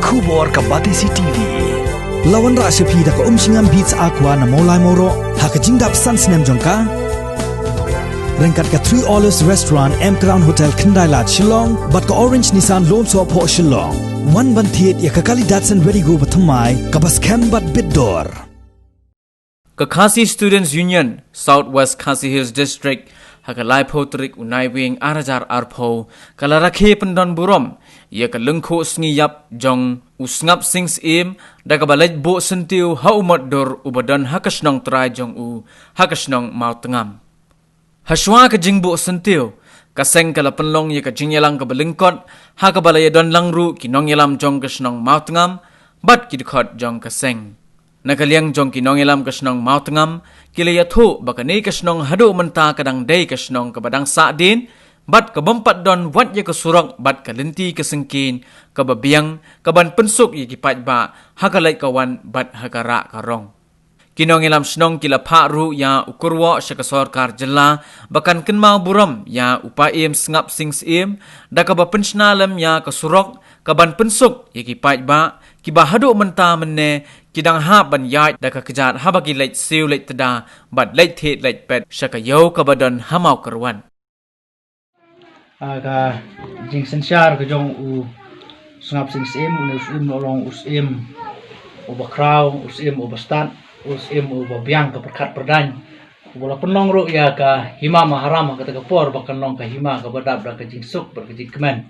Kubor ka Batisi TV. Lawan ra sepi da ka singam beats aqua na molai moro ha ka jingdap sans nem jongka. Rengkat ka 3 Olives Restaurant M Crown Hotel Kendai Lat Shillong bat ka Orange Nissan Lom So Po Shillong. One ban thiet ya ka kali Datsun Ready Go bathamai ka bas kem bat bidor. Ka Khasi Students Union Southwest Khasi Hills District hakalai potrik unai wing arajar arpo kalarakhe pendon burom ia ka lengkho sngiap jong usngap sings im da ka balaj bo sentiu ha umat dor ubadan hakasnong trai jong u hakasnong mau tengam haswa ka jingbo sentiu kaseng kala penlong ia ka jingyalang ka belengkot ha ka balaya don langru kinong yalam jong kasnong mau tengam bat kidkhot jong kaseng nakaliang jong kinong ilam kasnong mau tengam kilaya thu bakani kasnong hadu menta kadang day kasnong kabadang saadin bat kabampat don wat ya kasurok bat kalenti kasengkin kababiang kaban pensuk ya kipat ba hakalai kawan bat hakara karong kinong ilam snong kila pharu ya ukurwa syakasor kar jela bakan kenmau buram ya upaim sngap sings im da kaba pensnalam ya kasurok kaban pensuk ya kipat ba kiba hadu menta menne kidang ha ban yai da ka kejat ha bagi leit siu leit tada bat leit the leit pet syakayo kabadon hamau kerwan aga jing sensyar ke jong u sngap sing sim usim nolong usim ubakrau usim ubastan usim ubabiang ke perkat perdan bola penong ru ya ka hima maharam ka tegapor bakan long ka hima ka badab da ka jing suk ber ka jing kemen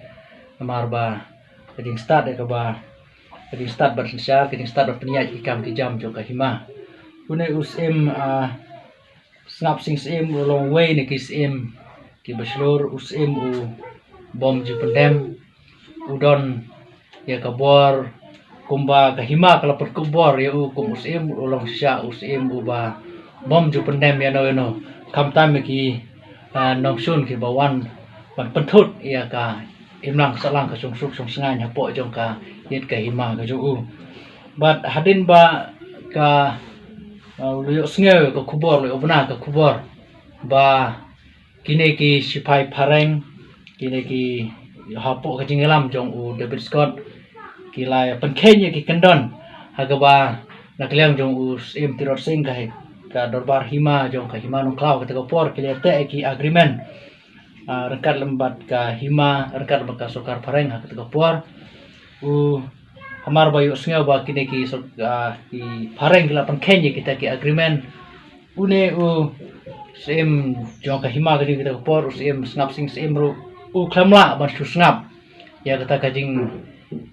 amar ba ka jing start ka ba kadi start bersensyar, kadi start berpeniat ikam kijam juga hima. Pune usim snap sing sim long way ni kisim ki beslur usim u bom ju pendem udon ya kabor kumba ka hima kala per kubor ya u kum usim long sya usim u ba bom ju pendem ya no kam tam ki nom sun ki bawan ban pentut ya ka imlang salang ka sung suk sung sengai hapo jong ka yet ka hima ka ju bat hadin ba ka luyok snge ka kubor luyok bna ka kubor ba kine ki sipai pareng kine ki hapo ka jingelam jong u David Scott kilai penkenya ki kendon haga ba nakliang jong u sim tirot sing ka dorbar hima jong ka hima nong klau ka tegapor kilai te ki agreement rengkat lembat ka hima rengkat lembat ka sokar pareng ha ketika puar hamar bayu snga ba kine ki pareng kila pangkenya kita ki agreement une sim jong ka hima ka ketika puar sim snap sing sim ru klamla ban su snap ya kata ka jing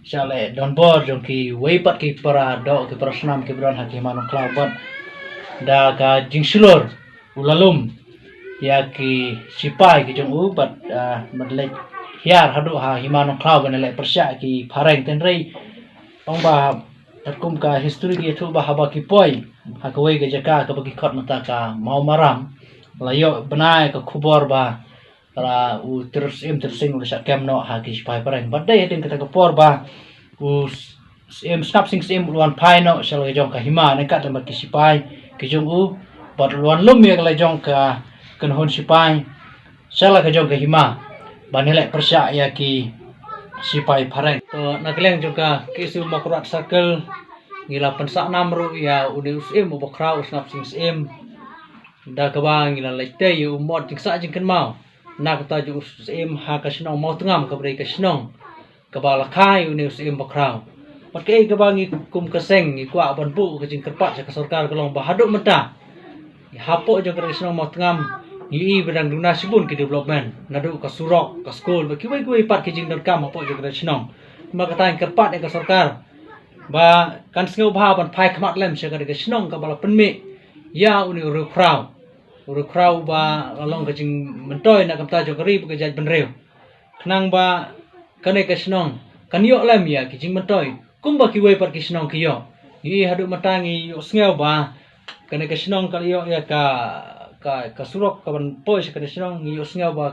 sale don bor jong ki weipat ki para do ki para snam ki bron ha ki hima no klabat da ka jing silor ulalum ya ki sipai ki jong bat madlek hiar hadu ha himano klau ban le persya ki pareng tenrei ong ba takum ka history ki thu ba haba ki poi ha ka wei ga jaka ka bagi khot mata ka mau maram layo benai ka khubor ba ra u terus tersing sa kem no ha ki sipai pareng bat dai den ka por ba u snap sing sim luan pai no sel ga jong ka hima ne ka ba ki sipai ki jong u bat luan lum ya ka jong ka kan hon sipai salah ka jong ka hima banilek persya ya ki sipai pareng to nakleng juga kisu makrat circle ngila pensak namru ya udi usim ubokrau snap sing sim da ka bang ngila lete yu mod tiksa jing kan mau nak ta ju usim ha ka snong mau tengam ka brei ka snong ka bala khai uni usim bokrau pakai ka bang kum kaseng ikwa ban bu ka jing kerpat ka sarkar ka long bahaduk menta hapo jo ka snong mau tengam ni bedang duna sibun ki development nadu ka surok ka school ba kiwai pat ki jing kam apo jo ka snong ma ka tan kerpat ka sarkar ba kan sngo bha ban phai khmat lem se ka snong ka bala penmi ya uni ru krau ba long ka jing mentoy na kam ta jo ka ri ka jaj benreu knang ba kane ka snong kan yo lem ya ki jing mentoy kum ba kiwai pat ki snong ki yo ni hadu matangi yo sngo ba kane ka snong ka yo ya ka surok ka ban poi se ka snong yo sngo ba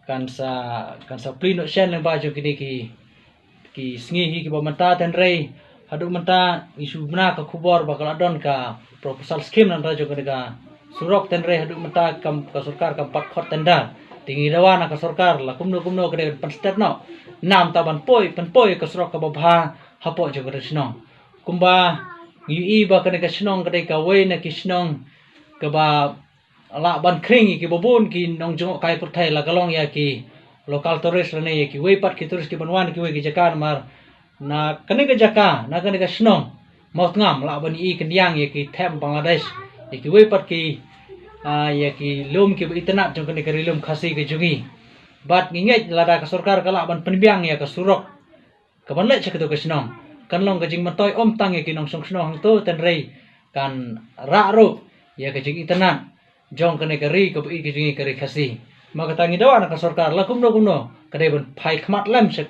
kan sa plino shen le ba jo ki sngi hi ki ba mata ten rei hadu mata isu bna ka khubor ba kala don ka proposal scheme nan ra jo ka surok ten rei hadu mata kam ka sarkar kam pat khot tenda tinggi dawa nak sarkar la kumno kede pan state no nam taban poi ke surok ka babha hapo jo kede snong kumba ui ba kede ka snong kede ka we na ki snong ke ba la ban kring ki bobun ki nong jo kai pur thai la kalong ya ki lokal tourist ne ya ki we pat ki tourist ki banwan ki we ki jakan mar na kene ka jaka na kene ka snong maut ngam la ban i kenyang ya ki them Bangladesh ya ki we pat ki ya ki lum ki itna jong kene ka rilum khasi ke jungi bat nginget lada ka sarkar kala ban penbiang ya ka surok ka ban le chak to ka snong kan long ka jing matoi om tang ya ki nong song snong to ten rei kan ra ro ya ka jing itna jong kene ka ri ka i ki jungi ka ri khasi maka tangi dawa na ka sarkar la kumno kadai ban phai khmat lem se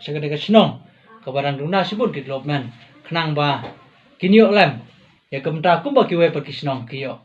kene ka snong ka baran runa sibun ki development khnang ba kinyo lem ya kamta kumba ki we pa ki snong kiyo